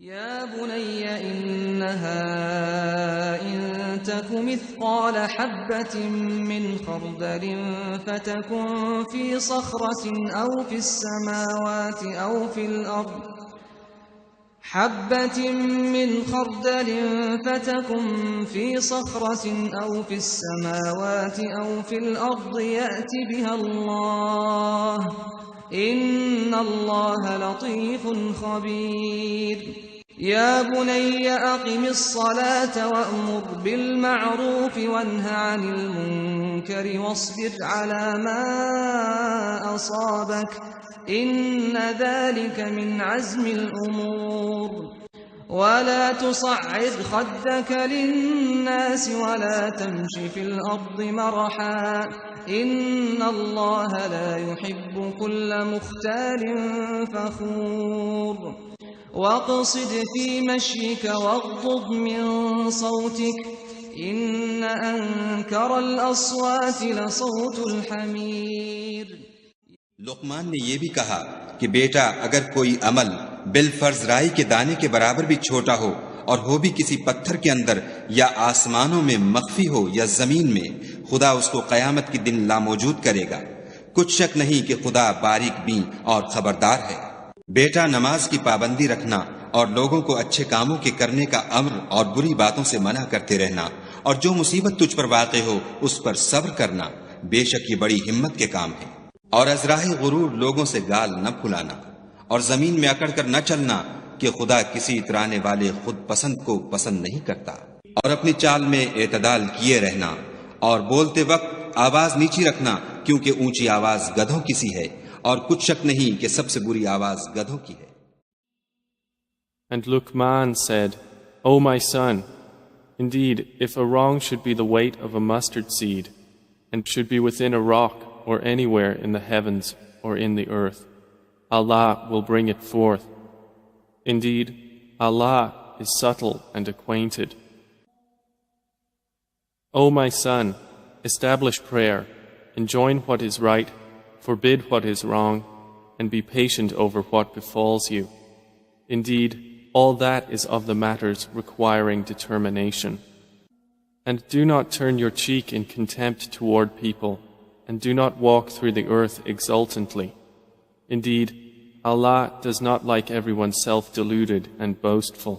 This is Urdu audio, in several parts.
يا بني إنها إن تك مثقال حبة من خردل فتكن في صخرة أو في السماوات أو في الأرض حبة من خردل فتكن في صخرة أو في السماوات أو في الأرض يأت بها الله إن الله لطيف خبير يا بني أقم الصلاة وأمر بالمعروف وانه عن المنكر واصبر على ما أصابك إن ذلك من عزم الأمور ولا تصعد خدك للناس ولا تمش في الأرض مرحا إن الله لا يحب كل مختال فخور واقصد في مشيك واغضض من صوتك إن أنكر الأصوات لصوت الحمير. لقمان نے یہ بھی کہا کہ بیٹا اگر کوئی عمل بالفرض رائی کے دانے کے برابر بھی چھوٹا ہو اور ہو بھی کسی پتھر کے اندر یا آسمانوں میں مخفی ہو یا زمین میں، خدا اس کو قیامت کے دن لاموجود کرے گا. کچھ شک نہیں کہ خدا باریک بین اور خبردار ہے. بیٹا نماز کی پابندی رکھنا اور لوگوں کو اچھے کاموں کے کرنے کا امر اور بری باتوں سے منع کرتے رہنا، اور جو مصیبت تجھ پر واقع ہو اس پر صبر کرنا، بے شک یہ بڑی ہمت کے کام ہے. اور از راہ غرور لوگوں سے گال نہ پھلانا، اور زمین میں اکڑ کر نہ چلنا کہ خدا کسی اترانے والے خود پسند کو پسند نہیں کرتا. اور اپنی چال میں اعتدال کیے رہنا، اور بولتے وقت آواز نیچی رکھنا کیونکہ اونچی آواز گدھوں کی سی ہے، اور کچھ شک نہیں کہ سب سے بری آواز گدھوں کی ہے. And Luqman said, O my son, indeed, if a wrong should be the weight of a mustard seed, and should be within a rock or anywhere in the heavens or in the earth, Allah will bring it forth. Indeed, Allah is subtle and acquainted. O my son, establish prayer, enjoin what is right, forbid what is wrong, and be patient over what befalls you. Indeed, all that is of the matters requiring determination. And do not turn your cheek in contempt toward people, and do not walk through the earth exultantly. Indeed, Allah does not like everyone self-deluded and boastful.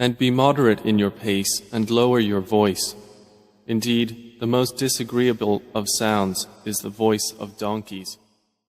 And be moderate in your pace and lower your voice. Indeed, the most disagreeable of sounds is the voice of donkeys.